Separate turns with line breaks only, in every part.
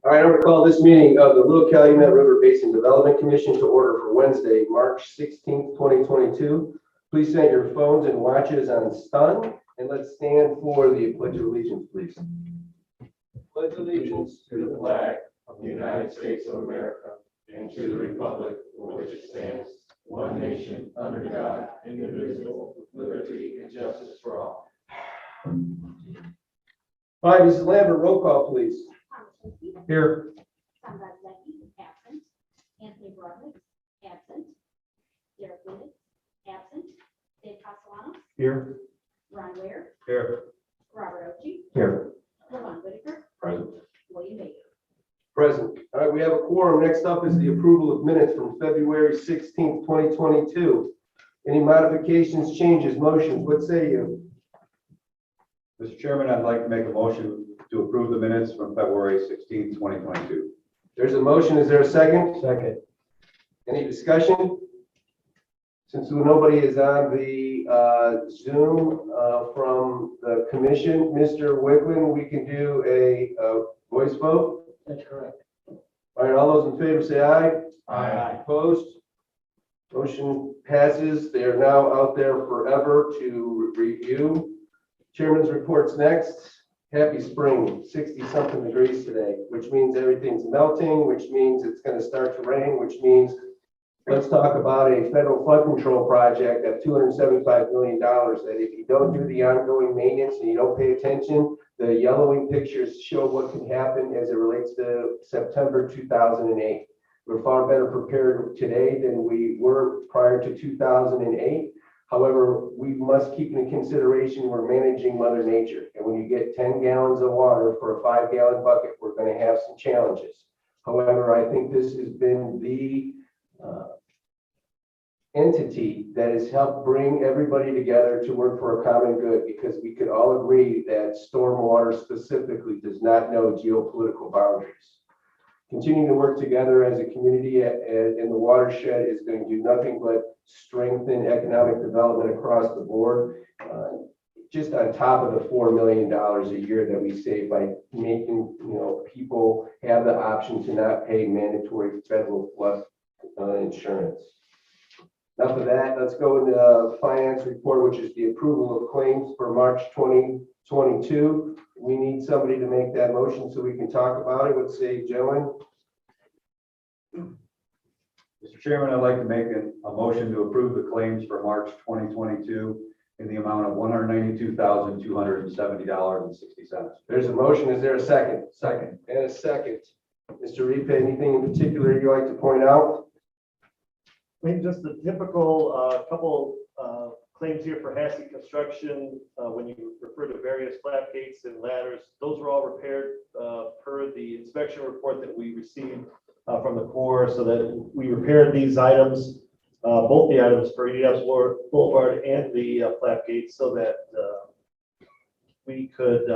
All right, I'm going to call this meeting of the Little Calumet River Basin Development Commission to order for Wednesday, March 16th, 2022. Please set your phones and watches on stun, and let's stand for the Pledge of Allegiance, please. Pledge allegiance to the flag of the United States of America and to the republic for which it stands, one nation, under God, indivisible, with liberty and justice for all. All right, Mrs. Lambert, roll call, please. Here.
Absent. Anthony Broderick, absent. Derek Lewis, absent. Dave Castellano,
Here.
Ron Ware,
Here.
Robert Ochi,
Here.
Lamont Whitaker,
Present.
William Baker.
Present. All right, we have a quorum. Next up is the approval of minutes from February 16th, 2022. Any modifications, changes, motions? What say you?
Mr. Chairman, I'd like to make a motion to approve the minutes from February 16th, 2022.
There's a motion. Is there a second?
Second.
Any discussion? Since nobody is on the Zoom from the commission, Mr. Wicklin, we can do a voice vote.
That's correct.
All right, all those in favor say aye.
Aye.
Opposed? Motion passes. They are now out there forever to review. Chairman's reports next. Happy spring, 60-something degrees today, which means everything's melting, which means it's going to start to rain, which means let's talk about a federal flood control project of $275 million that if you don't do the ongoing maintenance and you don't pay attention, the yellowing pictures show what can happen as it relates to September 2008. We're far better prepared today than we were prior to 2008. However, we must keep in consideration we're managing Mother Nature. And when you get 10 gallons of water for a 5-gallon bucket, we're going to have some challenges. However, I think this has been the entity that has helped bring everybody together to work for a common good, because we could all agree that stormwater specifically does not know geopolitical boundaries. Continuing to work together as a community in the watershed is going to do nothing but strengthen economic development across the board, just on top of the $4 million a year that we save by making people have the option to not pay mandatory federal flood insurance. Enough of that. Let's go into the finance report, which is the approval of claims for March 2022. We need somebody to make that motion so we can talk about it. What say, gentlemen?
Mr. Chairman, I'd like to make a motion to approve the claims for March 2022 in the amount of $192,270.60.
There's a motion. Is there a second? Second. And a second. Mr. Repay, anything in particular you'd like to point out?
I mean, just the typical couple claims here for Hassey Construction. When you refer to various flap gates and ladders, those were all repaired per the inspection report that we received from the Corps, so that we repaired these items, both the items for EDS Boulevard and the flap gates, so that we could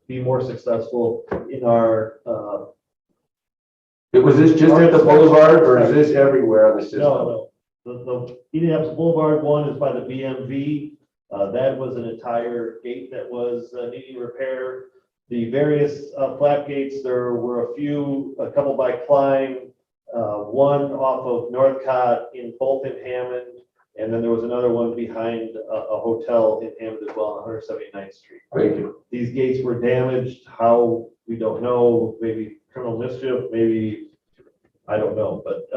be more successful in our
Was this just at the boulevard, or is this everywhere on the system?
No. The EDS Boulevard one is by the BMV. That was an entire gate that was needing repair. The various flap gates, there were a couple by Klein, one off of Northcott in Bolton, Hammond, and then there was another one behind a hotel in Hammond as well on 179th Street.
Thank you.
These gates were damaged. How, we don't know. Maybe criminal mischief, maybe, I don't know. But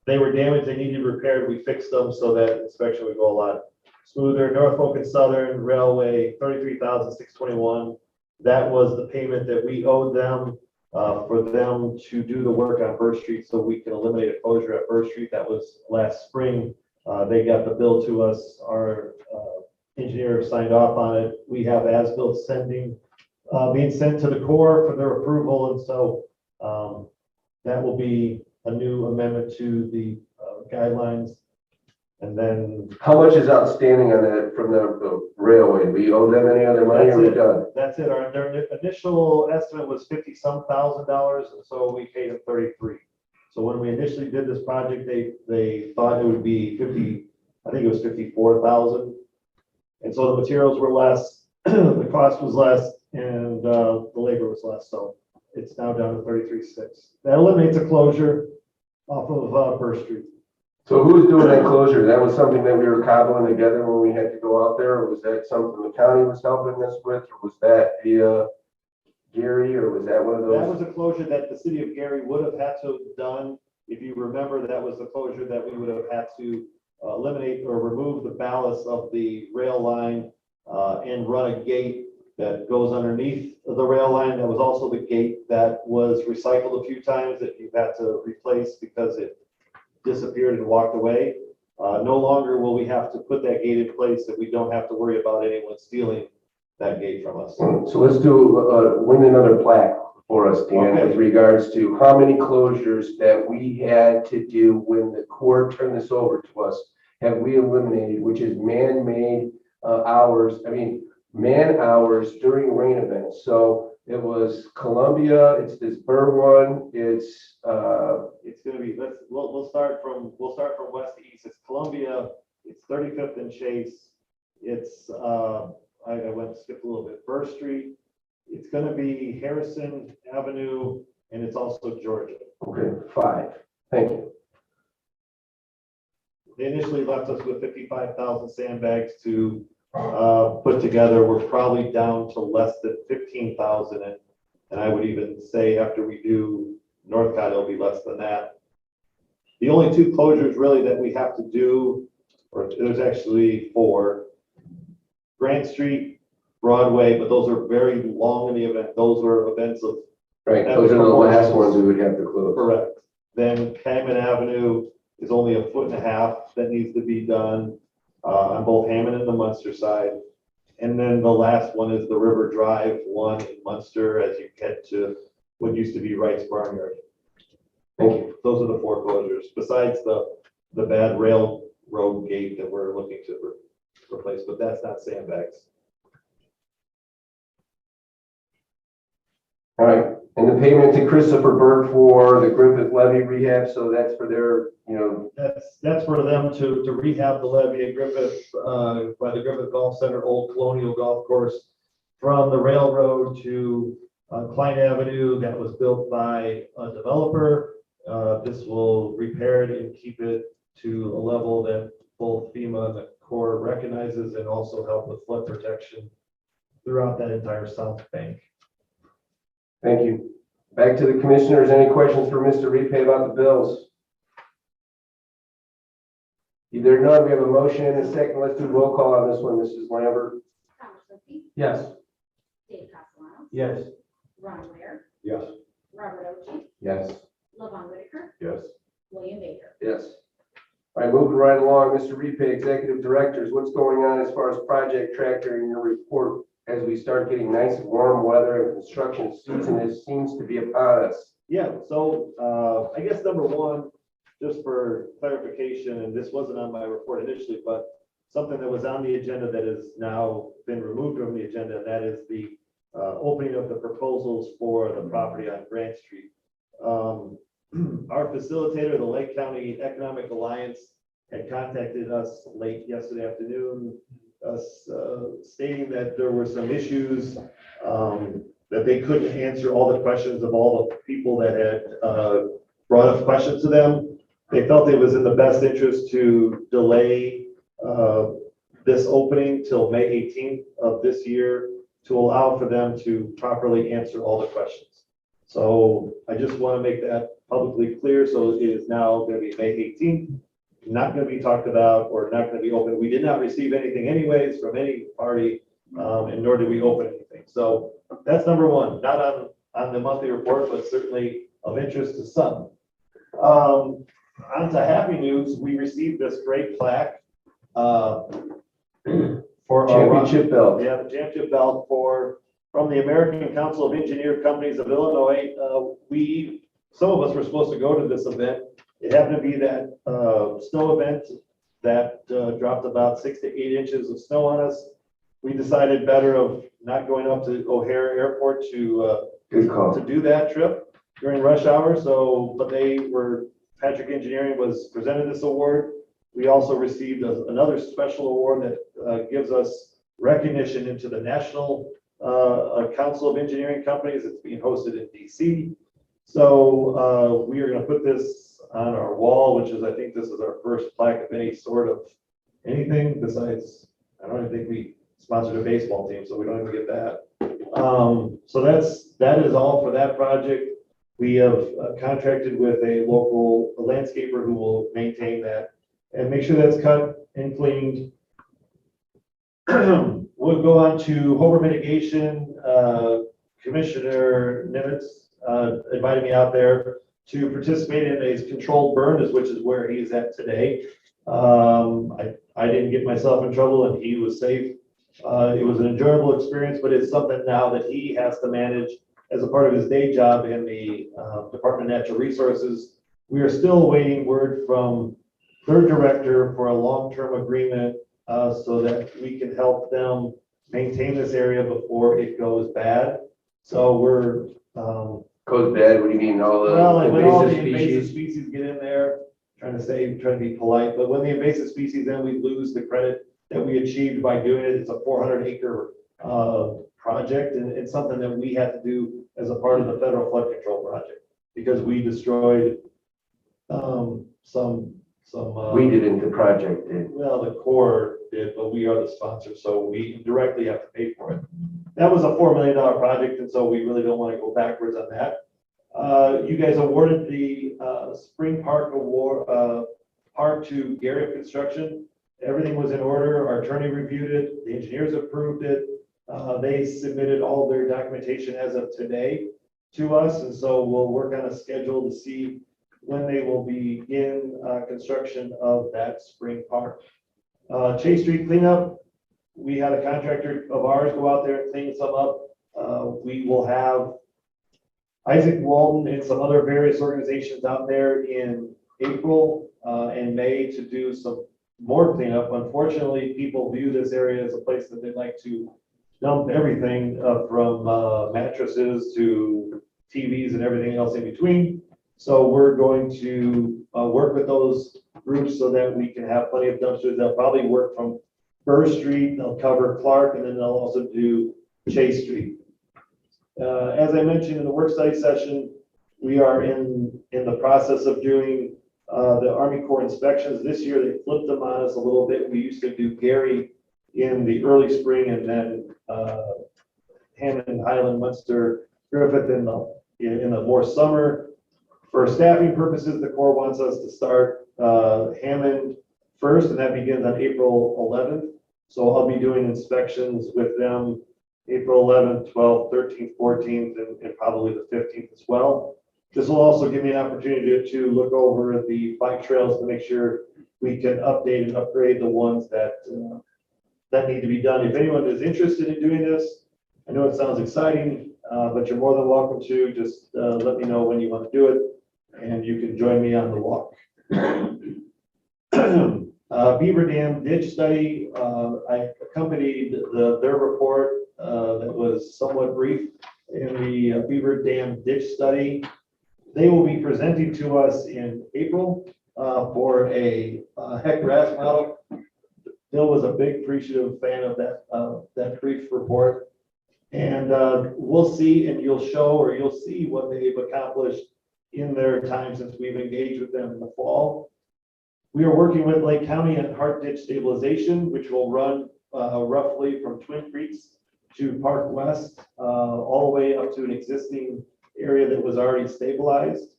they were damaged. They needed repaired. We fixed them so that inspection would go a lot smoother. Norfolk and Southern Railway, $33,621. That was the payment that we owed them for them to do the work on Birch Street so we can eliminate a closure at Birch Street. That was last spring. They got the bill to us. Our engineer signed off on it. We have as-built being sent to the Corps for their approval. And so that will be a new amendment to the guidelines. And then
How much is outstanding on that from the railway? We owe them any other money, or we done?
that's it. Their initial estimate was $50-some thousand, and so we paid them 33. So when we initially did this project, they thought it would be 50. I think it was 54,000. And so the materials were less, the cost was less, and the labor was less. So it's now down to 33.6. That eliminates a closure off of First Street.
So who's doing that closure? That was something that we were cobbling together when we had to go out there, or was that something the county was helping us with, or was that via Gary, or was that one of
That
those?
was a closure that the city of Gary would have had to have done. If you remember, that was the closure that we would have had to eliminate or remove the ballast of the rail line and run a gate that goes underneath the rail line. That was also the gate that was recycled a few times that you've had to replace because it disappeared and walked away. No longer will we have to put that gate in place, that we don't have to worry about anyone stealing that gate from us.
So let's win another plaque for us, Dan,
Okay.
with regards to how many closures that we had to do when the court turned this over to us have we eliminated, which is man-made man hours during rain events. So it was Columbia, it's this Burr one, it's
It's gonna be, we'll start from west to east. It's Columbia, it's 35th and Chase. It's, I went skipped a little bit, First Street. It's gonna be Harrison Avenue, and it's also Georgia.
okay, 5. Thank you.
They initially left us with 55,000 sandbags to put together. We're probably down to less than 15,000, and I would even say after we do Northcott, it'll be less than that. The only two closures really that we have to do, or there's actually 4, Grant Street, Broadway, but those are very long in the event. Those were events of
Right, those are the last ones we would have to close.
correct. Then Calumet Avenue is only 1.5 feet that needs to be done on both Hammond and the Munster side. And then the last one is the River Drive one in Munster as you get to what used to be Wright's Barnyard.
Thank you.
Those are the 4 closures, besides the bad railroad gate that we're looking to replace, but that's not sandbags.
All right, and the payment to Christopher Burke for the Griffith levee rehab, so that's for their,
That's for them to rehab the levee at Griffith, by the Griffith Golf Center, Old Colonial Golf Course, from the railroad to Klein Avenue that was built by a developer. This will repair it and keep it to a level that both FEMA and the Corps recognizes, and also help with flood protection throughout that entire south bank.
thank you. Back to the commissioners, any questions for Mr. Repay about the bills? Either none, we have a motion and a second, let's do roll call on this one, Mrs. Lambert.
Thomas Lickey,
Yes.
Dave Castellano,
Yes.
Ron Ware,
Yes.
Robert Ochi,
Yes.
Levon Whitaker,
Yes.
William Baker.
Yes. All right, moving right along, Mr. Repay, Executive Directors, what's going on as far as project tractor in your report as we start getting nice warm weather and construction season seems to be upon us?
Yeah, so I guess number one, just for clarification, and this wasn't on my report initially, but something that was on the agenda that has now been removed from the agenda, and that is the opening of the proposals for the property on Grant Street. Our facilitator, the Lake County Economic Alliance, had contacted us late yesterday afternoon, stating that there were some issues, that they couldn't answer all the questions of all the people that had brought up questions to them. They felt it was in the best interest to delay this opening till May 18th of this year to allow for them to properly answer all the questions. So I just want to make that publicly clear. So it is now going to be May 18th, not going to be talked about or not going to be open. We did not receive anything anyways from any party, and nor did we open anything. So that's number one, not on the monthly report, but certainly of interest to some. On to happy news, we received this great plaque for
Championship belt.
Yeah, the championship belt from the American Council of Engineer Companies of Illinois. Some of us were supposed to go to this event. It happened to be that snow event that dropped about 6 to 8 inches of snow on us. We decided better of not going up to O'Hare Airport to
Good call.
do that trip during rush hour. So, but Patrick Engineering was presented this award. We also received another special award that gives us recognition into the National a council of engineering companies. It's being hosted in DC. So we are going to put this on our wall, which is, I think this is our first plaque of any sort of anything besides, I don't even think we sponsored a baseball team, so we don't even get that. So that is all for that project. We have contracted with a local landscaper who will maintain that and make sure that's cut and cleaned. We'll go on to Homer mitigation. Commissioner Nimitz invited me out there to participate in a controlled burn, which is where he's at today. I didn't get myself in trouble and he was safe. It was an enjoyable experience, but it's something now that he has to manage as a part of his day job in the Department of Natural Resources. We are still awaiting word from their director for a long-term agreement so that we can help them maintain this area before it goes bad. So we're
Goes bad, what do you mean, all
well,
the
and when all the
invasive
invasive
species?
species get in there, trying to be polite, but when the invasive species, then we lose the credit that we achieved by doing it. It's a 400-acre project, and it's something that we had to do as a part of the federal flood control project because we destroyed some.
We didn't, the project did.
Well, the Corps did, but we are the sponsor, so we directly have to pay for it. That was a $4 million project, and so we really don't want to go backwards on that. You guys awarded the Spring Park Award park to Garrett Construction. Everything was in order. Our attorney reviewed it. The engineers approved it. They submitted all their documentation as of today to us, and so we'll work on a schedule to see when they will begin construction of that spring park. Chase Street cleanup, we had a contractor of ours go out there and clean some up. We will have Isaac Walton and some other various organizations out there in April and May to do some more cleanup. Unfortunately, people view this area as a place that they'd like to dump everything from mattresses to TVs and everything else in between. So we're going to work with those groups so that we can have plenty of dumpsters. They'll probably work from Burr Street, they'll cover Clark, and then they'll also do Chase Street. As I mentioned in the work study session, we are in the process of doing the Army Corps inspections. This year, they flipped them on us a little bit. We used to do Gary in the early spring and then Hammond, Highland, Munster, Griffith in the more summer. For staffing purposes, the Corps wants us to start Hammond first, and that begins on April 11th. So I'll be doing inspections with them April 11th, 12th, 13th, 14th, and probably the 15th as well. This will also give me an opportunity to look over the bike trails to make sure we can update and upgrade the ones that need to be done. If anyone is interested in doing this, I know it sounds exciting, but you're more than welcome to. Just let me know when you want to do it, and you can join me on the walk. Beaver Dam ditch study. I accompanied their report that was somewhat brief in the Beaver Dam ditch study. They will be presenting to us in April for a heck RAS model. Bill was a big appreciative fan of that brief report. And we'll see, and you'll see what they've accomplished in their time since we've engaged with them in the fall. We are working with Lake County on Hart Ditch stabilization, which will run roughly from Twin Creeks to Park West, all the way up to an existing area that was already stabilized.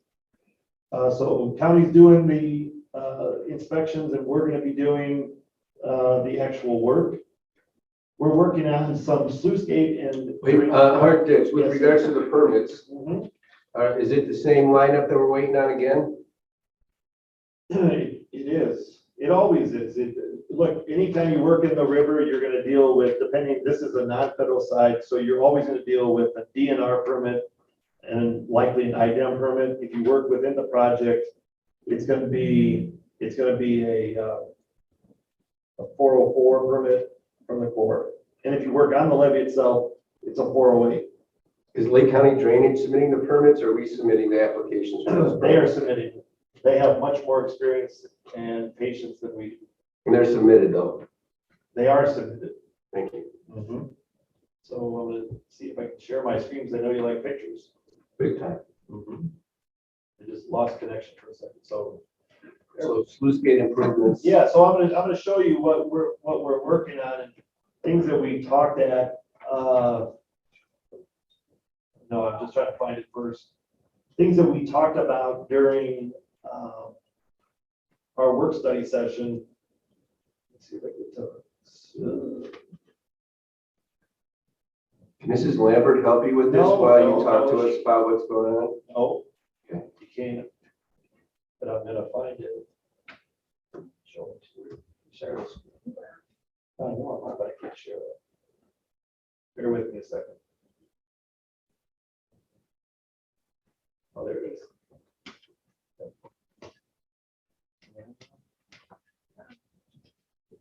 So county's doing the inspections, and we're going to be doing the actual work. We're working on some sluice gate and.
Wait, Hart Ditch, with
Yes,
regards
sir.
to the permits,
Mhm.
is it the same lineup that we're waiting on again?
It is. It always is. Look, anytime you work in the river, you're going to deal with, this is a non-federal side, so you're always going to deal with a DNR permit and likely an IDEM permit. If you work within the project, it's going to be a 404 permit from the Corps. And if you work on the levee itself, it's a 408.
Is Lake County Drainage submitting the permits, or are we submitting the applications for those?
They are submitting. They have much more experience and patience than we do.
And they're submitted though.
They are submitted.
Thank you.
So I'm gonna see if I can share my screens. I know you like pictures.
Big time.
I just lost connection for a second, so.
So sluice gate improvements.
Yeah, so I'm gonna show you what we're working on and things that we talked at. No, I'm just trying to find it first. Things that we talked about during our work study session. Let's see if I can tell it.
Can Mrs. Lambert help you with this
No,
while
no,
you talk
no,
to us about what's going on?
No,
Okay.
you can't. But I'm gonna find it. Show it to you. Share this. I know, but I can't share it. Bear with me a second. Oh, there it is.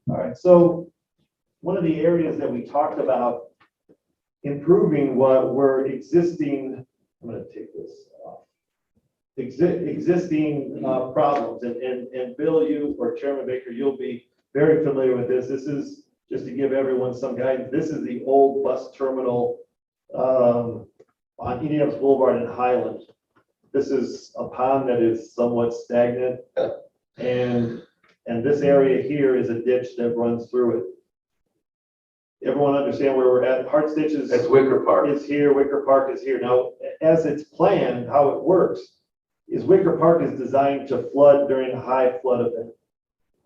All right, so one of the areas that we talked about improving what were existing, I'm gonna take this off. Existing problems, and Bill, you or Chairman Baker, you'll be very familiar with this. This is, just to give everyone some guidance, this is the old bus terminal on Indianapolis Boulevard in Highland. This is a pond that is somewhat stagnant, and this area here is a ditch that runs through it. Everyone understand where we're at? Hart Stitch is.
That's Wicker Park.
Is here, Wicker Park is here. Now, as it's planned, how it works is Wicker Park is designed to flood during a high flood event.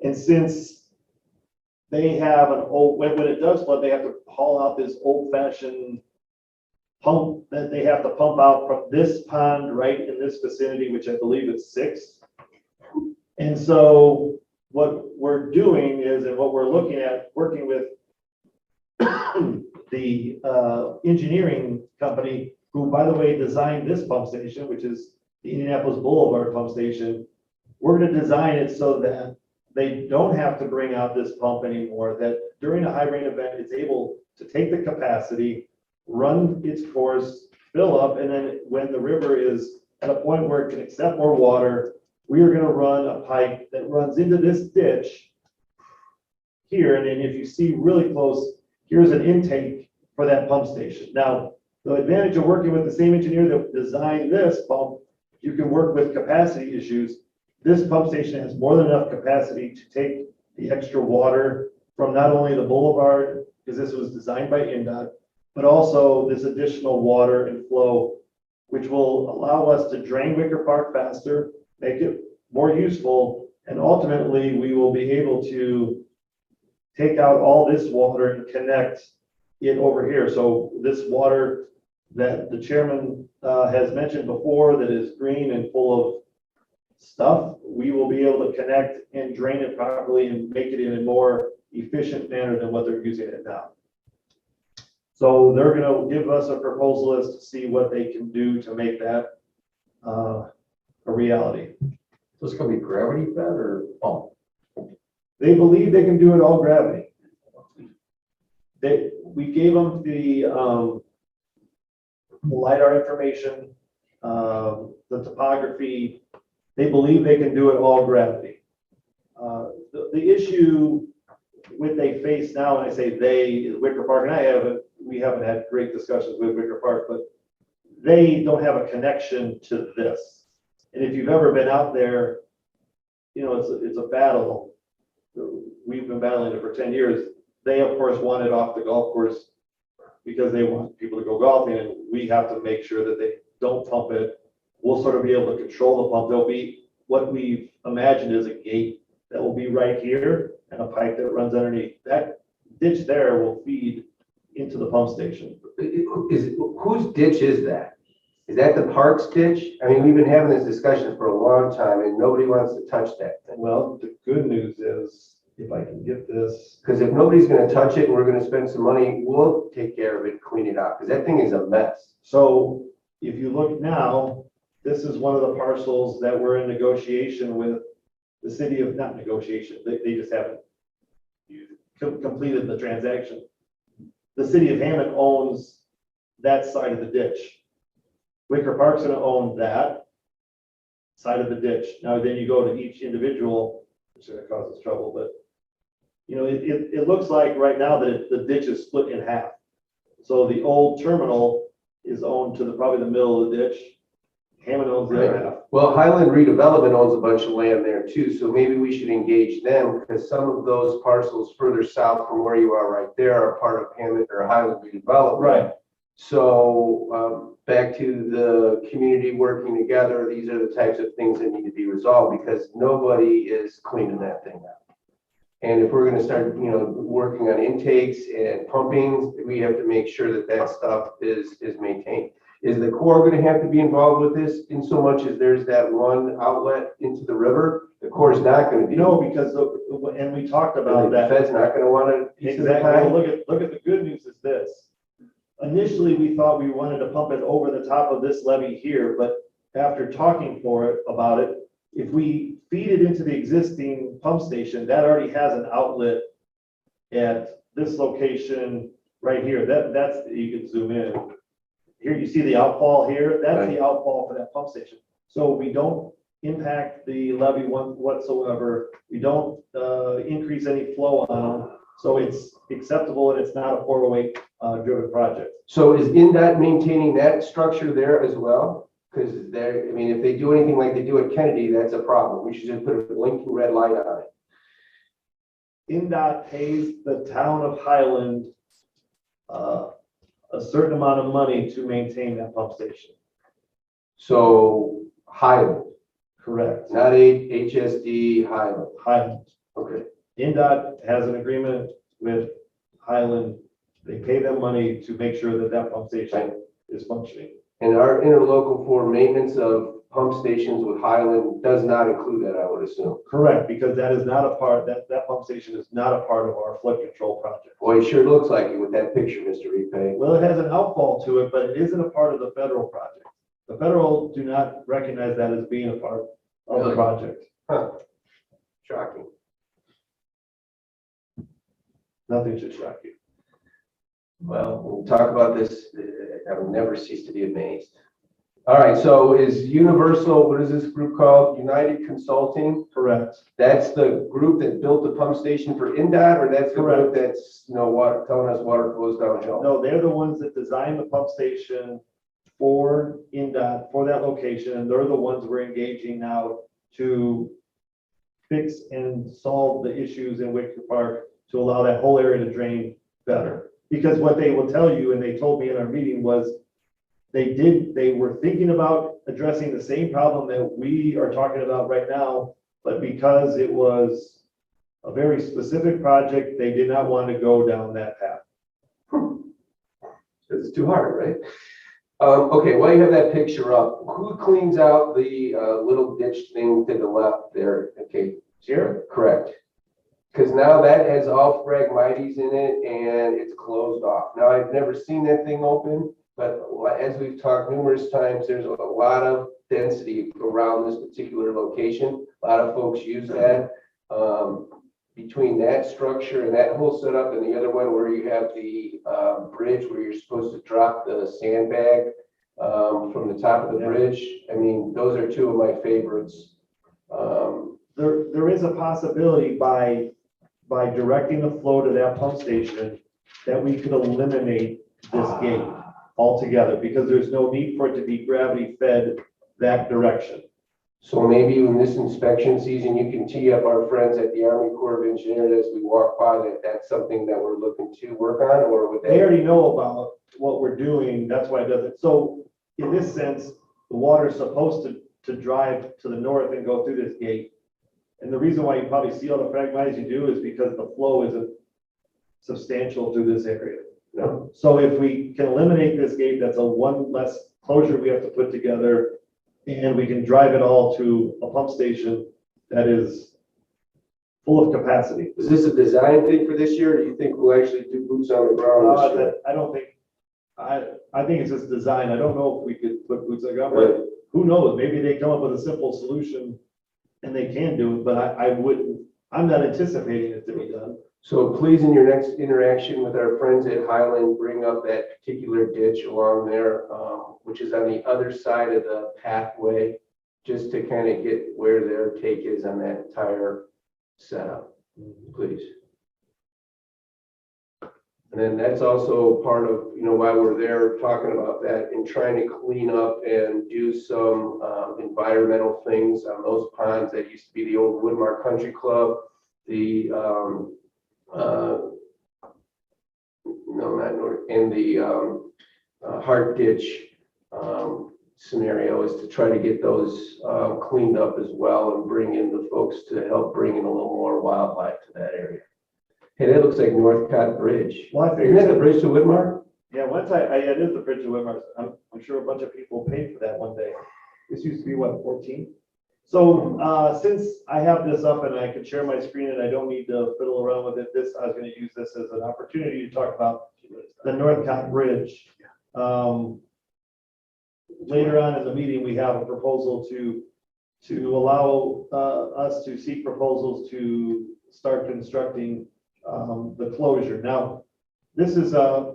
And since they have an old, when it does flood, they have to haul out this old fashioned pump that they have to pump out from this pond right in this vicinity, which I believe is 6. And so what we're doing is, and what we're looking at, working with the engineering company, who, by the way, designed this pump station, which is the Indianapolis Boulevard pump station. We're going to design it so that they don't have to bring out this pump anymore, that during a high rain event, it's able to take the capacity, run its course, fill up, and then when the river is at a point where it can accept more water, we are going to run a pipe that runs into this ditch here. And then if you see really close, here's an intake for that pump station. Now, the advantage of working with the same engineer that designed this pump, you can work with capacity issues. This pump station has more than enough capacity to take the extra water from not only the boulevard, because this was designed by INDOT, but also this additional water and flow, which will allow us to drain Wicker Park faster, make it more useful, and ultimately we will be able to take out all this water and connect it over here. So this water that the chairman has mentioned before, that is green and full of stuff, we will be able to connect and drain it properly and make it in a more efficient manner than what they're using it now. So they're going to give us a proposal as to see what they can do to make that a reality.
So it's gonna be gravity fed or pump?
They believe they can do it all gravity. We gave them the LiDAR information, the topography. They believe they can do it all gravity. The issue with they face now, and I say they, is Wicker Park, and we haven't had great discussions with Wicker Park, but they don't have a connection to this. And if you've ever been out there, you know, it's a battle. We've been battling it for 10 years. They, of course, want it off the golf course because they want people to go golfing, and we have to make sure that they don't pump it. We'll sort of be able to control the pump. There'll be what we've imagined is a gate that will be right here and a pipe that runs underneath. That ditch there will feed into the pump station.
Whose ditch is that? Is that the park's ditch? I mean, we've been having this discussion for a long time and nobody wants to touch that thing.
Well, the good news is, if I can get this,
Because if nobody's gonna touch it and we're gonna spend some money, we'll take care of it, clean it out, because that thing is a mess.
so if you look now, this is one of the parcels that we're in negotiation with the city of, not negotiation, they just haven't completed the transaction. The city of Hammond owns that side of the ditch. Wicker Park's gonna own that side of the ditch. Now, then you go to each individual, which is gonna cause us trouble, but you know, it looks like right now that the ditch is split in half. So the old terminal is owned to probably the middle of the ditch. Hammond owns the other half.
Well, Highland Redevelopment owns a bunch of land there too, so maybe we should engage them because some of those parcels further south from where you are right there are part of Hammond or Highland Redevelopment.
Right.
So, back to the community working together, these are the types of things that need to be resolved because nobody is cleaning that thing up. And if we're gonna start, working on intakes and pumping, we have to make sure that that stuff is maintained. Is the Corps gonna have to be involved with this in so much as there's that one outlet into the river? The Corps is not gonna be.
No, because, and we talked about
The
that.
Fed's not gonna want to.
Exactly. Well, look at the good news is this. Initially, we thought we wanted to pump it over the top of this levee here, but after talking about it, if we feed it into the existing pump station, that already has an outlet at this location right here. That's, you can zoom in. Here, you see the outfall here? That's the outfall for that pump station. So we don't impact the levee whatsoever. We don't increase any flow on them. So it's acceptable and it's not a 408 driven project.
So is NDOT maintaining that structure there as well? Because if they do anything like they do at Kennedy, that's a problem. We should just put a blinking red light on it.
NDOT pays the town of Highland a certain amount of money to maintain that pump station.
So Highland,
Correct.
not HSD, Highland.
Highland.
Okay.
NDOT has an agreement with Highland. They pay them money to make sure that that pump station is functioning.
And our interlocal for maintenance of pump stations with Highland does not include that, I would assume.
Correct, because that is not a part, that pump station is not a part of our flood control project.
Boy, it sure looks like it with that picture, Mr. Repay.
Well, it has an outfall to it, but it isn't a part of the federal project. The federal do not recognize that as being a part of the
Really?
project.
Huh. Shocking.
Nothing should shock you.
Well, we'll talk about this. I will never cease to be amazed. All right, so is Universal, what is this group called? United Consulting?
Correct.
That's the group that built the pump station for NDOT, or that's the group
Correct.
that's, water, telling us water flows downhill?
No, they're the ones that designed the pump station for NDOT, for that location, and they're the ones we're engaging now to fix and solve the issues in Wicker Park to allow that whole area to drain better. Because what they will tell you, and they told me in our meeting, was they were thinking about addressing the same problem that we are talking about right now, but because it was a very specific project, they did not want to go down that path.
It's too hard, right? Okay, while you have that picture up, who cleans out the little ditch thing to the left there? Okay,
Here?
correct. Because now that has all phragmites in it and it's closed off. Now, I've never seen that thing open, but as we've talked numerous times, there's a lot of density around this particular location. A lot of folks use that. Between that structure and that whole setup and the other one where you have the bridge where you're supposed to drop the sandbag from the top of the bridge. I mean, those are two of my favorites.
There is a possibility by directing the flow to that pump station that we could eliminate this gate altogether because there's no need for it to be gravity fed that direction.
So maybe in this inspection season, you can tee up our friends at the Army Corps of Engineers as we walk by that that's something that we're looking to work on, or would
They
they?
already know about what we're doing, that's why it doesn't. So in this sense, the water is supposed to drive to the north and go through this gate. And the reason why you probably see all the phragmites you do is because the flow isn't substantial through this area.
No.
So if we can eliminate this gate, that's a one less closure we have to put together, and we can drive it all to a pump station that is full of capacity.
Is this a design thing for this year, or do you think we'll actually do boots on the ground this year?
I don't think, I think it's just design. I don't know if we could put boots on the ground, but who knows? Maybe they come up with a simple solution and they can do it, but I'm not anticipating it to be done.
So please, in your next interaction with our friends at Highland, bring up that particular ditch along there, which is on the other side of the pathway, just to kind of get where their take is on that entire setup, please. And then that's also part of, why we're there talking about that and trying to clean up and do some environmental things on those ponds that used to be the old Woodmark Country Club, the, no, not North, and the Heart Ditch scenario is to try to get those cleaned up as well and bring in the folks to help bring in a little more wildlife to that area. Hey, that looks like Northcott Bridge.
Well, I
Isn't that the
figured,
bridge to Whitmark?
yeah, once it is the bridge of Whitmer. I'm sure a bunch of people paid for that one day. This used to be what, 14? So, since I have this up and I can share my screen and I don't need to fiddle around with it, I was gonna use this as an opportunity to talk about the Northcott Bridge. Later on in the meeting, we have a proposal to allow us to seek proposals to start constructing the closure. Now, this is a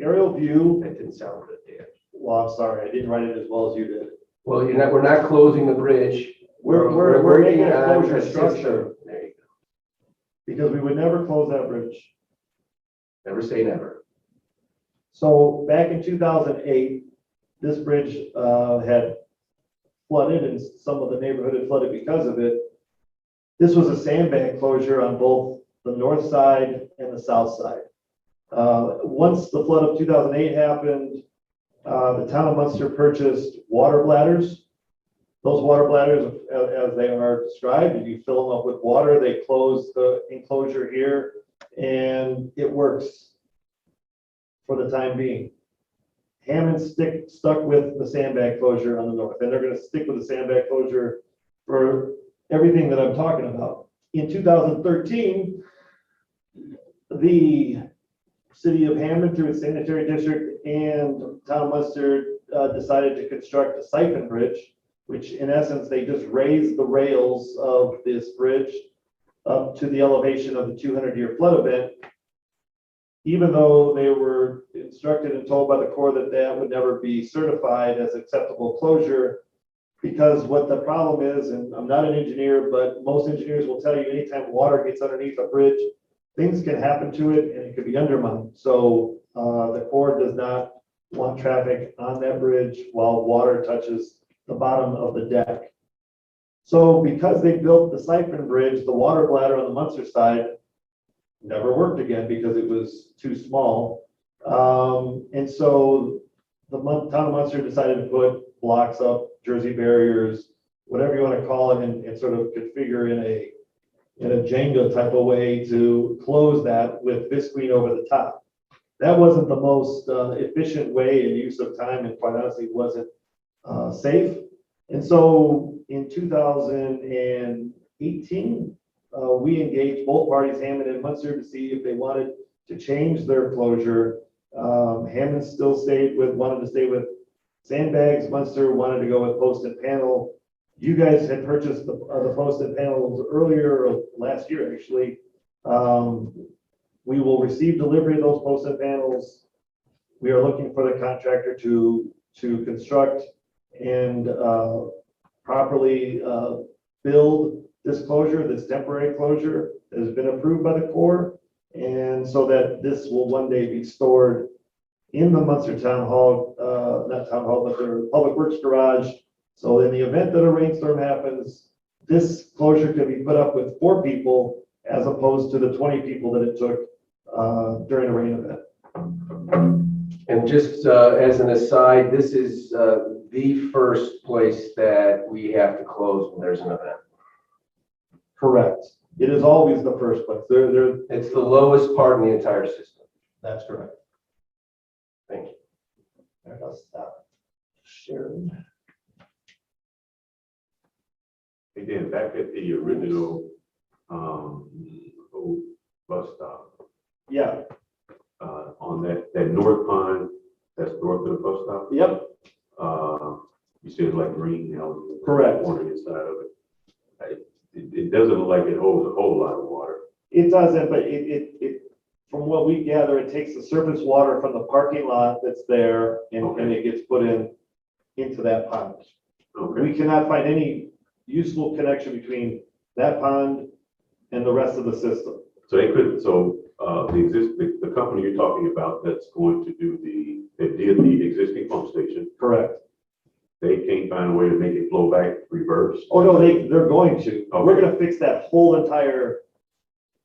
aerial view.
That didn't sound good, Dan.
Well, I'm sorry, I didn't write it as well as you did.
Well, we're not closing the bridge.
We're making a
on
closure
system.
structure
There you go.
because we would never close that bridge.
Never say never.
So back in 2008, this bridge had flooded and some of the neighborhood had flooded because of it. This was a sandbag closure on both the north side and the south side. Once the flood of 2008 happened, the town of Munster purchased water bladders. Those water bladders, as they are described, if you fill them up with water, they close the enclosure here, and it works for the time being. Hammond stuck with the sandbag closure on the north, and they're going to stick with the sandbag closure for everything that I'm talking about. In 2013, the city of Hammond, through its sanitary district and town of Munster, decided to construct a siphon bridge, which in essence, they just raised the rails of this bridge up to the elevation of the 200-year flood event, even though they were instructed and told by the Corps that that would never be certified as acceptable closure, because what the problem is, and I'm not an engineer, but most engineers will tell you anytime water gets underneath a bridge, things can happen to it and it could be undermined. So the Corps does not want traffic on that bridge while water touches the bottom of the deck. So because they built the siphon bridge, the water bladder on the Munster side never worked again because it was too small. And so the town of Munster decided to put blocks up, Jersey barriers, whatever you want to call it, and sort of configure in a Jenga type of way to close that with visqueen over the top. That wasn't the most efficient way and use of time, and quite honestly wasn't safe. And so in 2018, we engaged both parties, Hammond and Munster, to see if they wanted to change their closure. Hammond still wanted to stay with sandbags. Munster wanted to go with post and panel. You guys had purchased the post and panels earlier last year, actually. We will receive delivery of those post and panels. We are looking for the contractor to construct and properly build this closure, this temporary closure that has been approved by the Corps, and so that this will one day be stored in the Munster Town Hall, not Town Hall, but their Public Works garage. So in the event that a rainstorm happens, this closure can be put up with 4 people as opposed to the 20 people that it took during a rain event.
And just as an aside, this is the first place that we have to close when there's an event.
Correct. It is always the first place.
It's the lowest part in the entire system.
That's correct.
Thank you.
And I'll stop sharing.
Hey, Dan, back at the original old bus stop,
Yeah.
on that north pond, that's north of the bus stop,
Yep.
you said it's like green now.
Correct.
On the inside of it. It doesn't look like it holds a whole lot of water.
It doesn't, but it from what we gather, it takes the surface water from the parking lot that's there and it gets put into that pond.
Okay,
We cannot find any useful connection between that pond and the rest of the system.
so they could, so the company you're talking about that's going to do that did the existing pump station,
Correct.
they can't find a way to make it flow back reverse.
Oh, no, they're going to. We're
Okay.
gonna fix that whole entire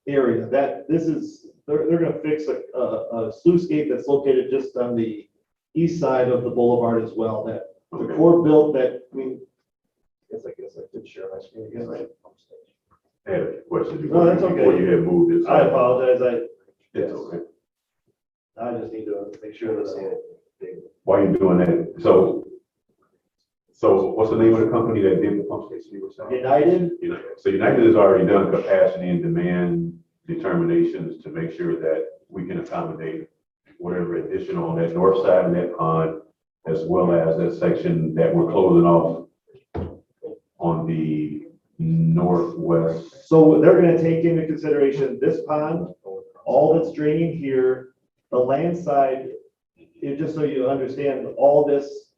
area. They're gonna fix a sluice gate that's located just on the east side of the boulevard as well, that the
Okay.
core built that, I guess I could share my screen again, right?
I had a question
No, that's okay.
before you had moved it.
I apologize,
It's okay.
I just need to make sure that
Why are you doing that? So what's the name of the company that did the pump station you were saying?
United,
So United has already done capacity and demand determinations to make sure that we can accommodate whatever additional on that north side of that pond, as well as that section that we're closing off on the northwest.
so they're gonna take into consideration this pond, all that's draining here, the land side, just so you understand, all this,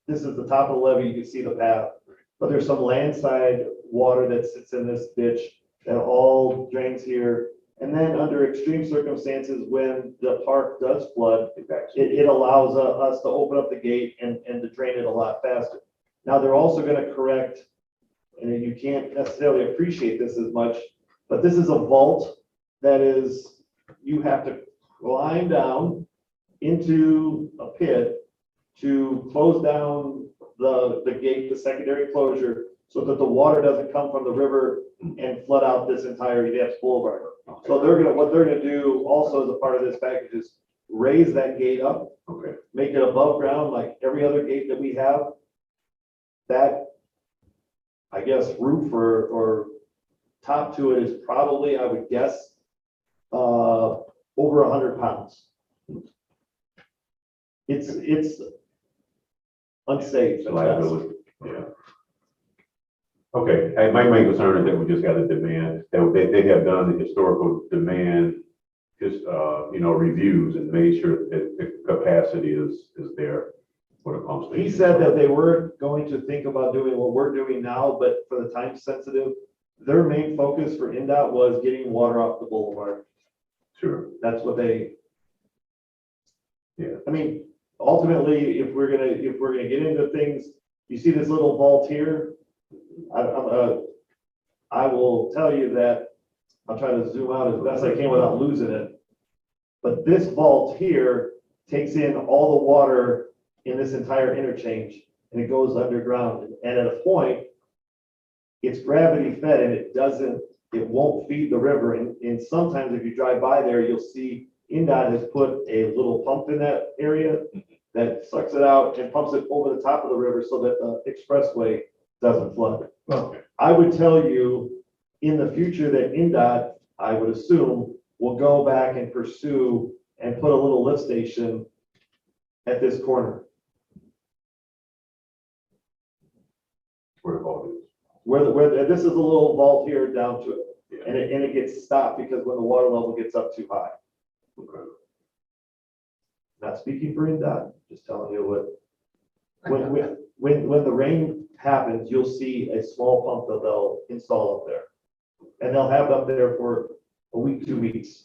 this is the top of the levee, you can see the path, but there's some land-side water that sits in this ditch that all drains here. And then under extreme circumstances, when the park does flood, it allows us to open up the gate and to drain it a lot faster. Now, they're also gonna correct, and you can't necessarily appreciate this as much, but this is a vault that is, you have to climb down into a pit to close down the gate, the secondary closure, so that the water doesn't come from the river and flood out this entire Edap's Boulevard. So what they're gonna do also as a part of this package is raise that gate up,
Okay.
make it above ground like every other gate that we have. That, I guess, roof or top to it is probably, I would guess, over 100 pounds. It's unsafe. at best.
Liability, yeah. Okay, my main concern is that we just got a demand, that they have done the historical demand, just, reviews and made sure that the capacity is there for the pump station.
He said that they were going to think about doing what we're doing now, but for the time sensitive, their main focus for NDOT was getting water off the boulevard.
Sure,
That's what they.
Yeah.
I mean, ultimately, if we're gonna get into things, you see this little vault here. I will tell you that, I'll try to zoom out as best I can without losing it. But this vault here takes in all the water in this entire interchange and it goes underground. And at a point, it's gravity fed and it won't feed the river. And sometimes if you drive by there, you'll see NDOT has put a little pump in that area that sucks it out and pumps it over the top of the river so that the expressway doesn't flood.
okay,
I would tell you in the future that NDOT, I would assume, will go back and pursue and put a little lift station at this corner
where the vault is.
where this is a little vault here down to it.
Yeah.
And it gets stopped because when the water level gets up too high.
Okay.
Not speaking for NDOT, just telling you when the rain happens, you'll see a small pump that they'll install up there. And they'll have it up there for a week, 2 weeks.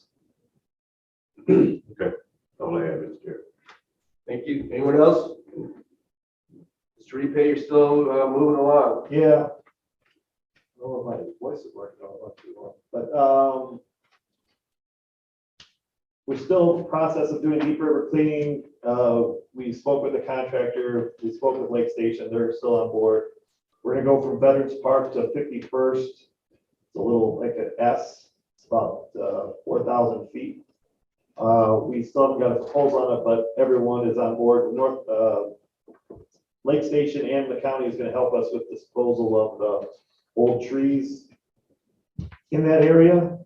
All I have is here.
Thank you. Anyone else? Mr. Repay, you're still moving along.
Yeah. Oh, my voice is working out not too long, but, we're still in the process of doing deep river cleaning. We spoke with the contractor, we spoke with Lake Station, they're still on board. We're gonna go from Veterans Park to 51st. It's a little like an S, it's about 4,000 feet. We still haven't got a proposal on it, but everyone is on board. Lake Station and the county is gonna help us with disposal of the old trees in that area.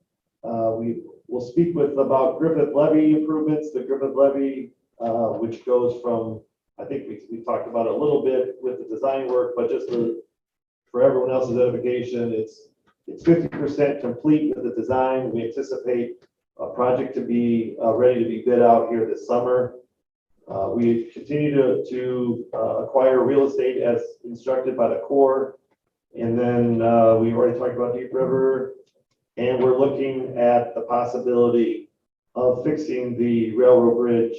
We'll speak with about Griffith Levee improvements, the Griffith Levee, which goes from, I think we talked about it a little bit with the design work, but just for everyone else's edification, it's 50% complete with the design. We anticipate a project to be ready to be bid out here this summer. We continue to acquire real estate as instructed by the Corps. And then we've already talked about Deep River. And we're looking at the possibility of fixing the railroad bridge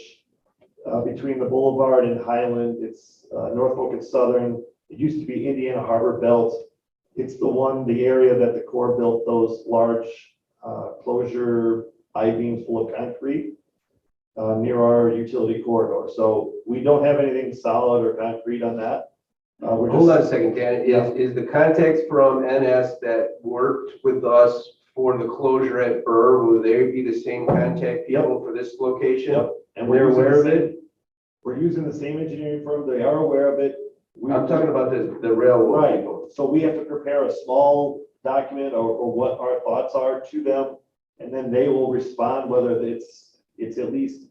between the Boulevard and Highland. It's Norfolk and Southern. It used to be Indiana Harbor Belt. It's the area that the Corps built those large closure I-beams full of concrete near our utility corridor. So we don't have anything solid or concrete on that. We're
Hold on
just,
a second, Dan. Is the context from NS that worked with us for the closure at Burr, will they be the same contact people for this location?
Yep. And
They're
we're using
aware
the
of
same-
it?
We're using the same engineering firm. They are aware of it.
I'm talking about the railroad
Right,
people.
so we have to prepare a small document or what our thoughts are to them, and then they will respond whether it's at least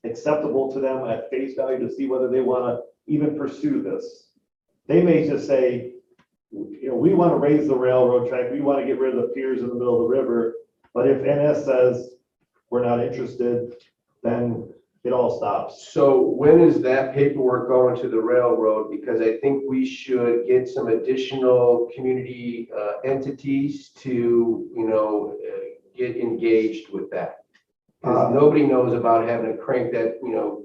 acceptable to them at face value to see whether they want to even pursue this. They may just say, you know, we want to raise the railroad track, we want to get rid of the piers in the middle of the river, but if NS says we're not interested, then it all stops.
So when is that paperwork going to the railroad? Because I think we should get some additional community entities to, get engaged with that. Because nobody knows about having to crank that,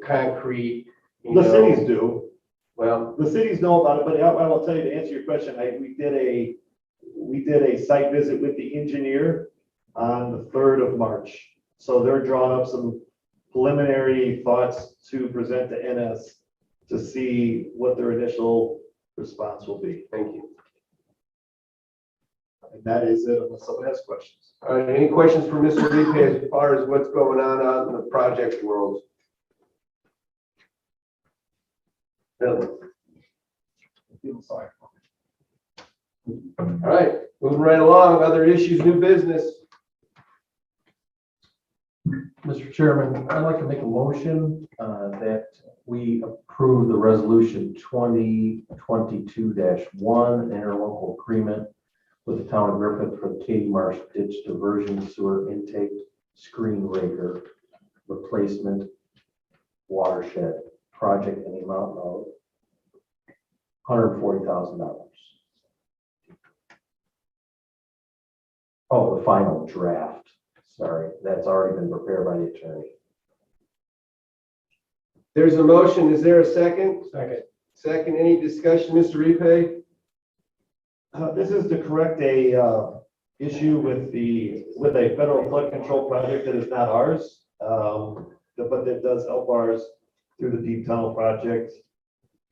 concrete,
The cities do.
Well,
The cities know about it, but I will tell you, to answer your question, we did a site visit with the engineer on the 3rd of March. So they're drawing up some preliminary thoughts to present to NS to see what their initial response will be.
thank you.
And that is it, unless someone has questions.
All right, any questions for Mr. Repay as far as what's going on out in the project world? Really?
I'm sorry.
All right, moving right along, other issues, new business.
Mr. Chairman, I'd like to make a motion that we approve the resolution 2022-1 interlocal agreement with the town of Griffith for the Katy Marsh ditch diversion sewer intake screen breaker replacement watershed project in the amount of $140,000. Oh, the final draft. Sorry, that's already been prepared by the attorney.
There's a motion, is there a second?
Second.
Second, any discussion, Mr. Repay?
This is to correct a issue with a federal flood control project that is not ours, but that does help ours through the deep tunnel project. I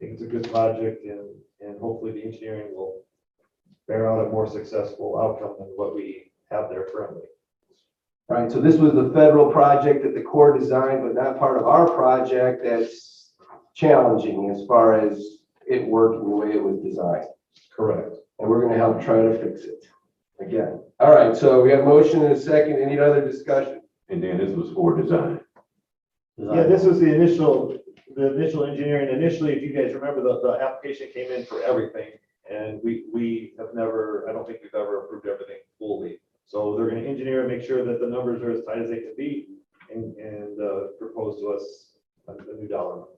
think it's a good project, and hopefully the engineering will bear out a more successful outcome than what we have there currently.
All right, so this was the federal project that the Corps designed, but not part of our project. That's challenging as far as it working the way it was designed.
Correct.
And we're gonna help try to fix it again. All right, so we have a motion and a second. Any other discussion?
And then this was for design.
Yeah, this was the initial engineering. Initially, if you guys remember, the application came in for everything. And we have never, I don't think we've ever approved everything fully. So they're gonna engineer and make sure that the numbers are as tight as they can be and propose to us a new dollar amount.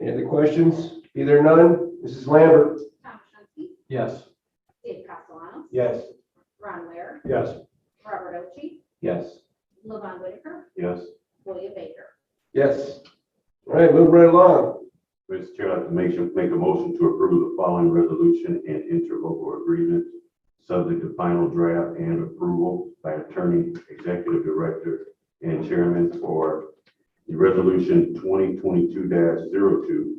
Any other questions? Either none? Mrs. Lambert?
Tom Shunsky,
Yes.
Dave Castellanos,
Yes.
Ron Ware,
Yes.
Robert Ochi,
Yes.
Levon Whitaker,
Yes.
William Baker.
Yes. All right, move right along.
Mr. Chair, I'd like to make a motion to approve the following resolution and interlocal agreement, subject to final draft and approval by attorney, executive director, and chairman for the resolution 2022-02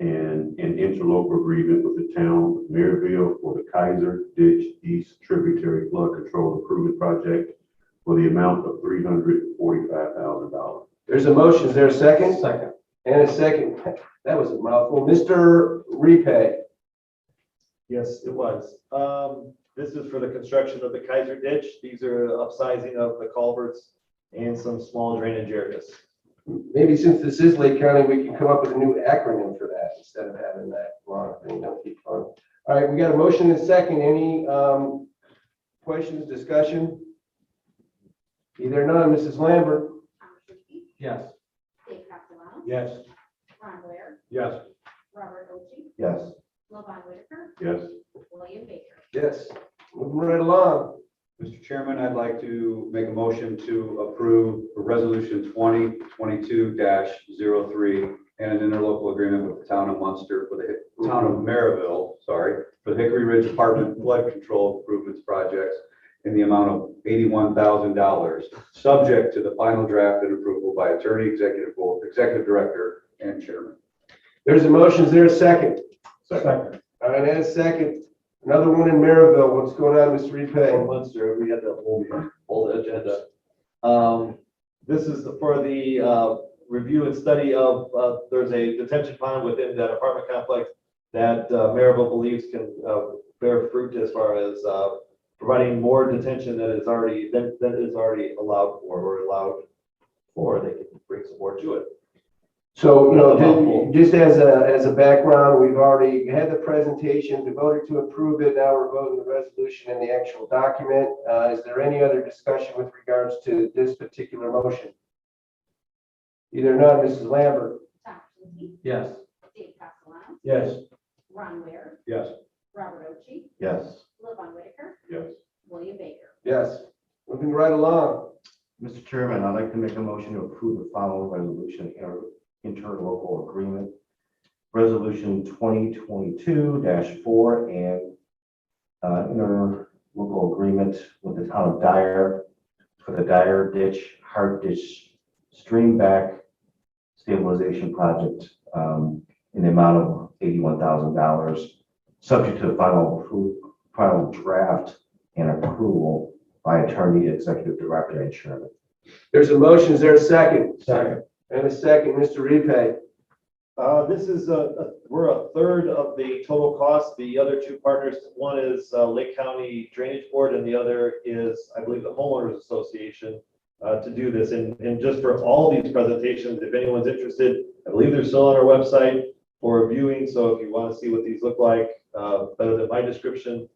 and an interlocal agreement with the town of Maryville for the Kaiser Ditch East Tributary Flood Control Improvement Project for the amount of $345,000.
There's a motion. Is there a second?
Second.
And a second. That was a mouthful. Mr. Repay?
Yes, it was. This is for the construction of the Kaiser ditch. These are upsizing of the culverts and some small drainage areas.
Maybe since this is Lake County, we can come up with a new acronym for that instead of having that long thing. That'll be fun. All right, we got a motion and a second. Any questions, discussion? Either none. Mrs. Lambert?
Tom Shunsky,
Yes.
Dave Castellanos,
Yes.
Ron Ware,
Yes.
Robert Ochi,
Yes.
Levon Whitaker,
Yes.
William Baker.
Yes. Moving right along.
Mr. Chairman, I'd like to make a motion to approve Resolution 2022-03 and an interlocal agreement with the town of Munster for the town of Maryville, for the Hickory Ridge Apartment Flood Control Improvements Projects in the amount of $81,000, subject to the final draft and approval by Attorney Executive Board, Executive Director, and Chairman.
There's a motion. Is there a second?
Second.
All right, and a second. Another one in Maryville. What's going on, Mr. Repay?
Munster, we had the whole agenda. This is for the review and study of, there's a detention pond within that apartment complex that Maryville believes can bear fruit as far as providing more detention that is already allowed for or allowed for. They can bring some more to it.
So, just as a background, we've already had the presentation, we voted to approve it, now we're voting the resolution and the actual document. Is there any other discussion with regards to this particular motion? Either none, Mrs. Lambert?
Tom Shinski,
Yes.
Dave Castellano,
Yes.
Ron Ware,
Yes.
Robert Ochi,
Yes.
Levon Whitaker,
Yes.
William Baker.
Yes. Moving right along.
Mr. Chairman, I'd like to make a motion to approve the following resolution, interlocal agreement. Resolution 2022-4 and interlocal agreement with the town of Dyer for the Dyer Ditch, Hard Ditch Stream Back Stabilization Project in the amount of $81,000, subject to the final draft and approval by Attorney, Executive Director, and Chairman.
There's a motion. Is there a second?
Second.
And a second, Mr. Repay.
This is we're a third of the total cost. The other two partners, one is Lake County Drainage Board, and the other is, I believe, the Homeowners Association to do this. And just for all these presentations, if anyone's interested, I believe they're still on our website for viewing. So if you want to see what these look like, better than my description,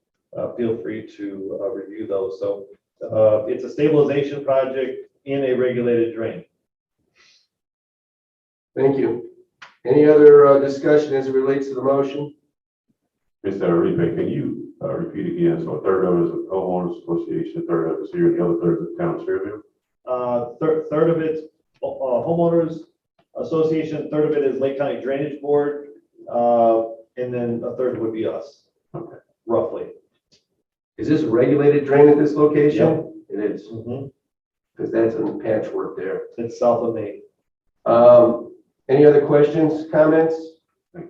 feel free to review those. So it's a stabilization project in a regulated drain.
Thank you. Any other discussion as it relates to the motion?
Mr. Repay, can you repeat again? So a third of it is a homeowners association, a third of it is here, and the other third is the town of Fairview?
Third of it's Homeowners Association, third of it is Lake County Drainage Board, and then a third would be us.
Okay.
Roughly.
Is this a regulated drain at this location? It is,
Mhm.
because that's in the patchwork there.
It's south of Maine.
Any other questions, comments? We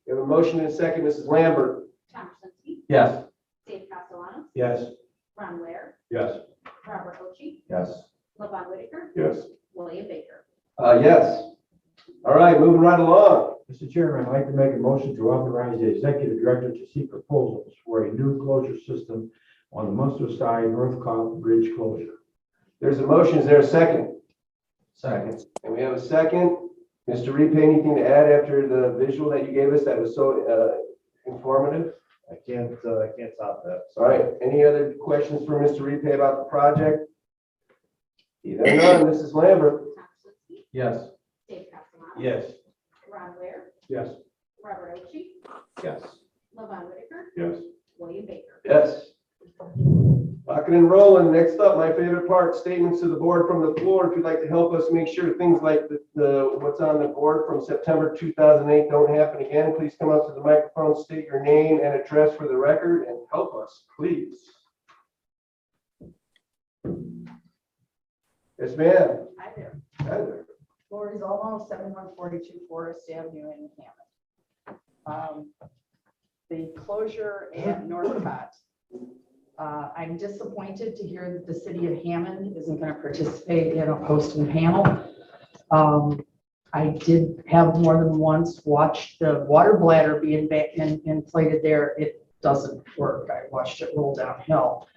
have a motion and a second. Mrs. Lambert?
Tom Shinski,
Yes.
Dave Castellano,
Yes.
Ron Ware,
Yes.
Robert Ochi,
Yes.
Levon Whitaker,
Yes.
William Baker.
Yes. All right, moving right along.
Mr. Chairman, I'd like to make a motion to authorize the executive director to seek proposals for a new closure system on the Munster side North Cobb Bridge closure.
There's a motion. Is there a second?
Second.
And we have a second. Mr. Repay, anything to add after the visual that you gave us that was so informative?
I can't top that.
All right, any other questions for Mr. Repay about the project? Either none. Mrs. Lambert?
Tom Shinski,
Yes.
Dave Castellano,
Yes.
Ron Ware,
Yes.
Robert Ochi,
Yes.
Levon Whitaker,
Yes.
William Baker.
Yes. Rocking and rolling. Next up, my favorite part, statements to the board from the floor. If you'd like to help us make sure things like what's on the board from September 2008 don't happen again, please come up to the microphone, state your name and address for the record, and help us, please. Yes, ma'am.
Hi there.
Hi there.
Lori's almost 7142 Forest Avenue in Hammond. The closure at Northcott. I'm disappointed to hear that the city of Hammond isn't going to participate in a posting panel. I did have more than once watched the water bladder being inflated there. It doesn't work. I watched it roll downhill.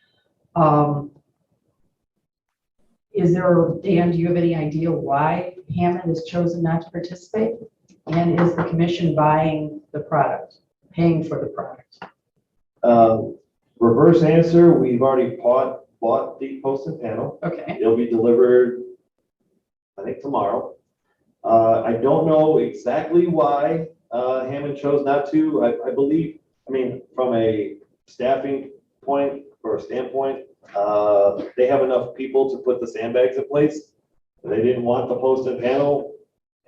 Is there, Dan, do you have any idea why Hammond has chosen not to participate? And is the commission buying the product, paying for the product?
Reverse answer, we've already bought the posted panel.
Okay,
It'll be delivered, I think, tomorrow. I don't know exactly why Hammond chose not to. I believe I mean, from a staffing point or standpoint, they have enough people to put the sandbags in place. They didn't want the post and panel,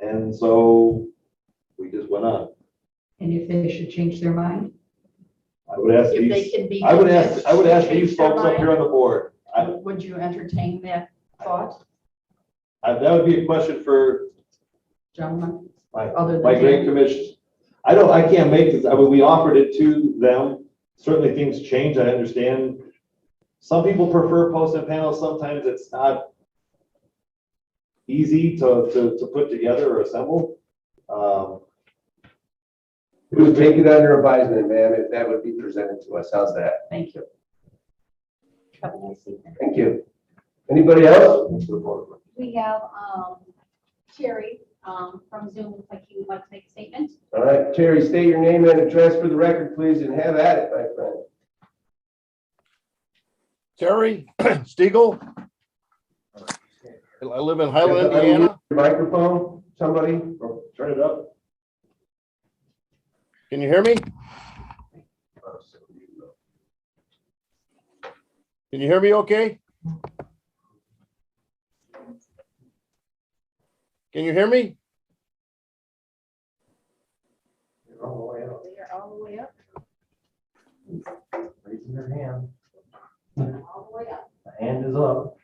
and so we just went on.
And if they should change their mind?
I would ask
If they
these,
can be.
I would ask
convinced to
these
change their
folks up here on the board.
mind, would you entertain that thought,
That would be a question for
gentlemen?
my,
Other than
my great
Dan?
commission. I can't make this, I mean, we offered it to them. Certainly things change, I understand. Some people prefer post and panels, sometimes it's not easy to put together or assemble.
We would take it under advisement, ma'am, if that would be presented to us. How's that?
Thank you. Have a nice evening.
Thank you. Anybody else?
We have Terry from Zoom, looks like he would like to make a statement.
All right, Terry, state your name and address for the record, please, and have at it, my friend.
Terry Stiegel. I live in Highland,
Unmute
Indiana.
your Microphone, somebody?
Turn it up.
Can you hear me? Can you hear me okay? Can you hear me?
You're all the way up,
We are all the way up,
raising your hand.
all the way up.
The hand is up.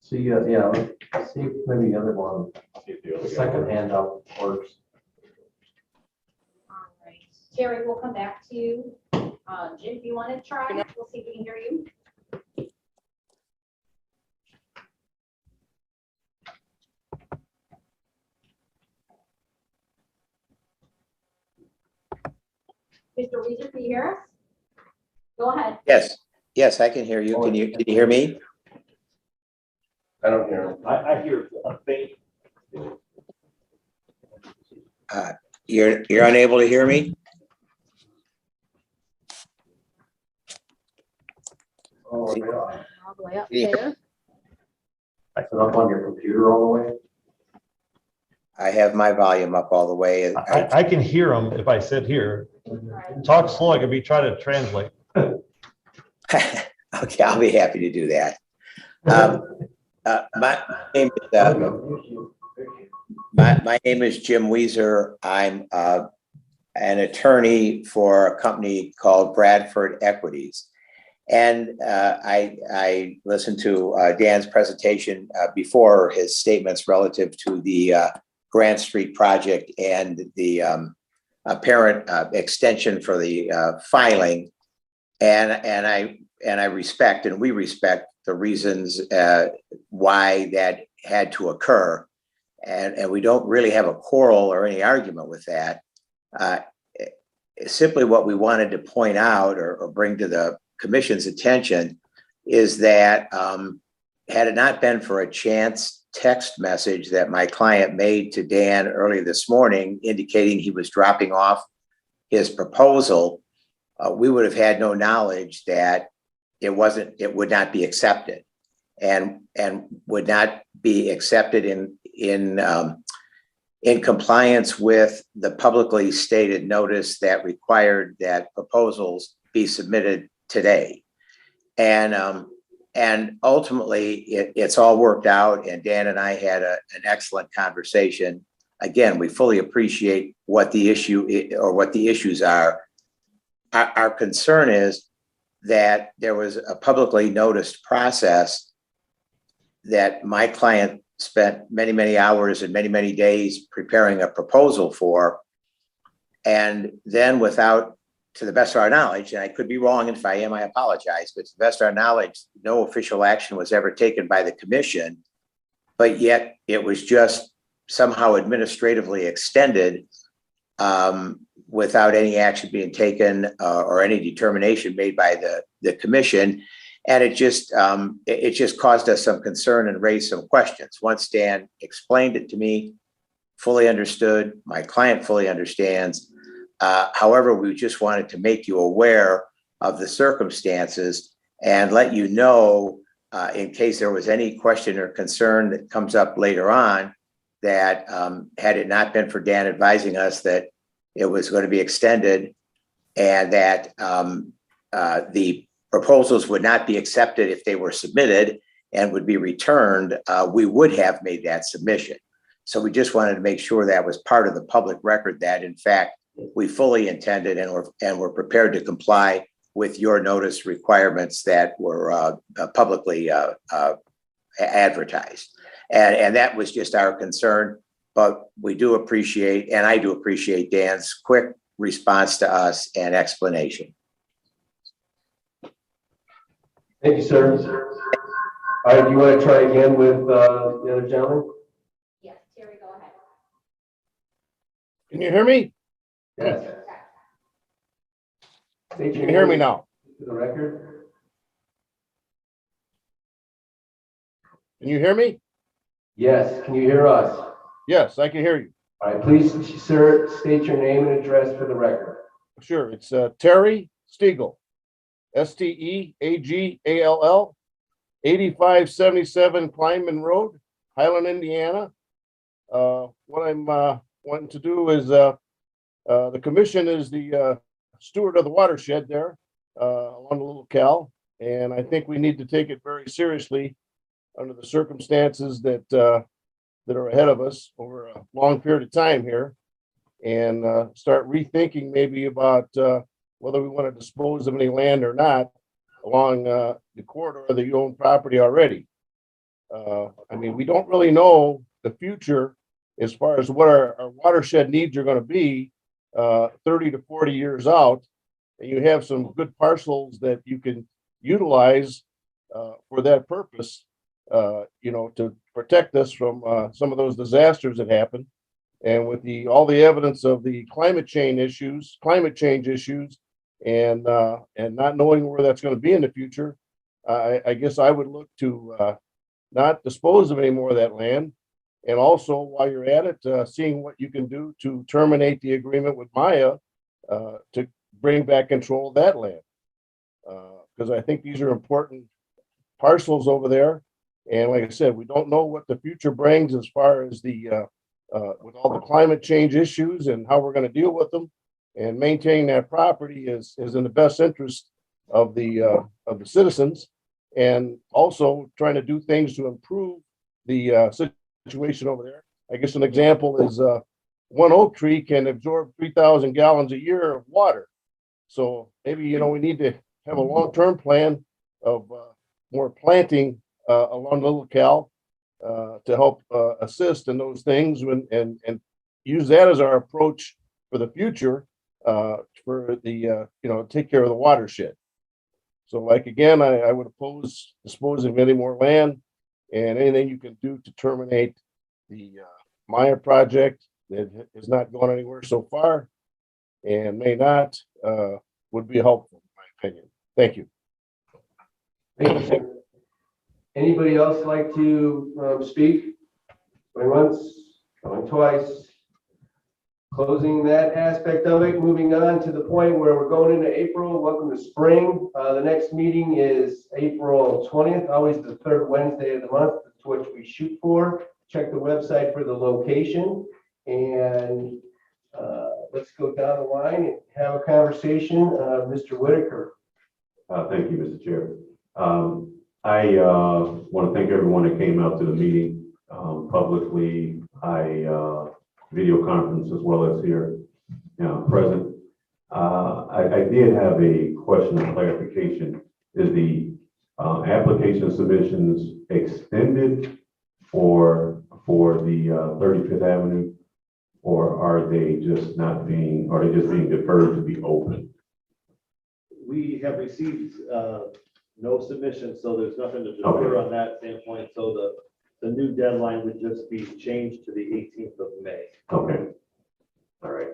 See, yeah, see if maybe the other one, the second hand up works.
All right. Terry, we'll come back to you. Jim, if you want to try, we'll see if we can hear you. Mr. Weezer, can you hear us? Go ahead.
Yes, I can hear you. Can you hear me?
I don't hear him.
I hear a faint.
You're unable to hear me?
Oh, yeah.
All the way up
Yeah.
there.
I put up on your computer all the way.
I have my volume up all the way.
I can hear them if I sit here. Talk slow, I could be trying to translate.
Okay, I'll be happy to do that. My name is Jim Weezer. I'm an attorney for a company called Bradford Equities. And I listened to Dan's presentation before his statements relative to the Grant Street project and the apparent extension for the filing. And I respect, and we respect the reasons why that had to occur. And we don't really have a quarrel or any argument with that. Simply what we wanted to point out or bring to the commission's attention is that had it not been for a chance text message that my client made to Dan early this morning indicating he was dropping off his proposal, we would have had no knowledge that it would not be accepted and would not be accepted in compliance with the publicly stated notice that required that proposals be submitted today. And ultimately it's all worked out, and Dan and I had an excellent conversation. Again, we fully appreciate what the issue or what the issues are. Our concern is that there was a publicly noticed process that my client spent many, many hours and many, many days preparing a proposal for. And then without, to the best of our knowledge, and I could be wrong, and if I am, I apologize, but to the best of our knowledge, no official action was ever taken by the commission, but yet it was just somehow administratively extended without any action being taken or any determination made by the commission. And it just caused us some concern and raised some questions. Once Dan explained it to me, fully understood, my client fully understands. However, we just wanted to make you aware of the circumstances and let you know, in case there was any question or concern that comes up later on, that had it not been for Dan advising us that it was going to be extended and that the proposals would not be accepted if they were submitted and would be returned, we would have made that submission. So we just wanted to make sure that was part of the public record, that in fact, we fully intended and were prepared to comply with your notice requirements that were publicly advertised. And that was just our concern, but we do appreciate, and I do appreciate Dan's quick response to us and explanation.
Thank you, sir. All right, do you want to try again with the other gentleman?
Yes, Terry, go ahead.
Can you hear me?
Yes. State
Can
your
you hear me
name
now?
For the record.
Can you hear me?
Yes, can you hear us?
Yes, I can hear you.
All right, please, sir, state your name and address for the record.
Sure, it's Terry Stiegel, Steagall, 8577 Kleinman Road, Highland, Indiana. What I'm wanting to do is, the commission is the steward of the watershed there along the Little Cal, and I think we need to take it very seriously under the circumstances that are ahead of us over a long period of time here, and start rethinking maybe about whether we want to dispose of any land or not along the corridor that you own property already. I mean, we don't really know the future as far as what our watershed needs are going to be 30 to 40 years out. And you have some good parcels that you can utilize for that purpose, to protect us from some of those disasters that happen. And with all the evidence of the climate change issues, and not knowing where that's going to be in the future, I guess I would look to not dispose of any more of that land. And also, while you're at it, seeing what you can do to terminate the agreement with Maya to bring back control of that land. Because I think these are important parcels over there. And like I said, we don't know what the future brings as far as with all the climate change issues and how we're going to deal with them. And maintaining that property is in the best interest of the citizens, and also trying to do things to improve the situation over there. I guess an example is one oak tree can absorb 3,000 gallons a year of water. So maybe, we need to have a long-term plan of more planting along the Little Cal to help assist in those things and use that as our approach for the future for the, take care of the watershed. So like, again, I would oppose disposing of any more land, and anything you can do to terminate the Maya project that has not gone anywhere so far and may not would be helpful, in my opinion. Thank you.
Thank you, sir. Anybody else like to speak? Going once, going twice. Closing that aspect of it, moving on to the point where we're going into April. Welcome to spring. The next meeting is April 20th, always the third Wednesday of the month. That's what we shoot for. Check the website for the location, and let's go down the line and have a conversation. Mr. Whitaker.
Thank you, Mr. Chair. I want to thank everyone that came out to the meeting publicly. Video conference as well as here present. I did have a question of clarification. Is the application submissions extended for the 35th Avenue, or are they just being deferred to be open?
We have received no submissions, so there's nothing to defer on that standpoint. So the new deadline would just be changed to the 18th of May.
Okay. All right.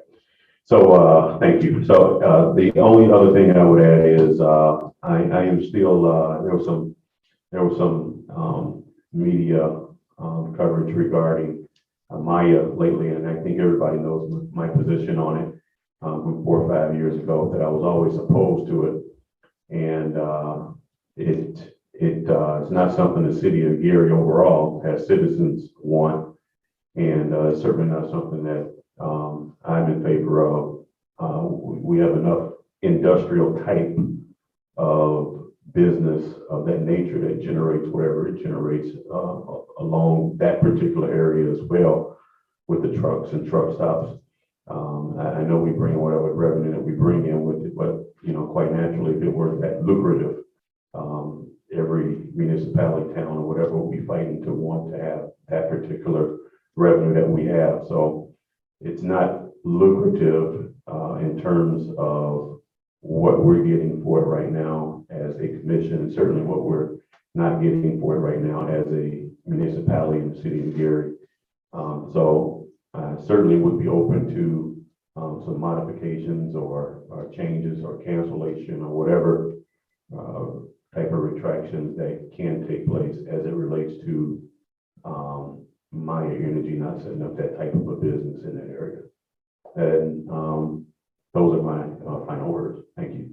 So thank you. So the only other thing I would add is I am still there was some media coverage regarding Maya lately, and I think everybody knows my position on it from 4 or 5 years ago, that I was always opposed to it, and it's not something the city of Gary overall as citizens want, and it's certainly not something that I'm in favor of, we have enough industrial type of business of that nature that generates whatever it generates along that particular area as well with the trucks and truck stops. I know we bring whatever revenue that we bring in with it, but, you know, quite naturally, if it were that lucrative, every municipality, town, or whatever will be fighting to want to have that particular revenue that we have. So it's not lucrative in terms of what we're getting for it right now as a commission, and certainly what we're not getting for it right now as a municipality in the city of Gary. So I certainly would be open to some modifications or changes or cancellation or whatever type of retractions that can take place as it relates to Maya Energy not setting up that type of a business in that area. And those are my final words. Thank you.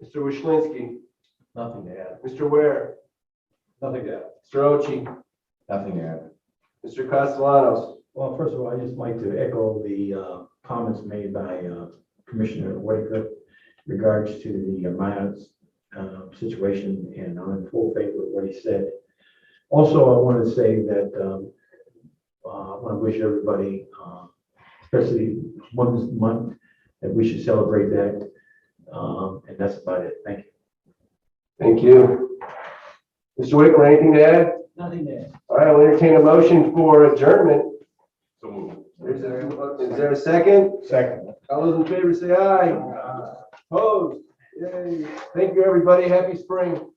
Mr. Wishlinski,
Nothing to add.
Mr. Ware,
Nothing to add.
Mr. Ochi,
Nothing to add.
Mr. Castellanos.
Well, first of all, I'd just like to echo the comments made by Commissioner Whitaker in regards to the Maya's situation, and I'm in full favor of what he said. Also, I want to say that I want to wish everybody, especially Women's Month, that we should celebrate that. And that's about it. Thank you.
Thank you. Mr. Whitaker, anything to add?
Nothing to add.
All right, I'll entertain a motion for adjournment.
So moved.
Is there a second?
Second.
All those in favor say aye. Opposed? Yay. Thank you, everybody. Happy spring.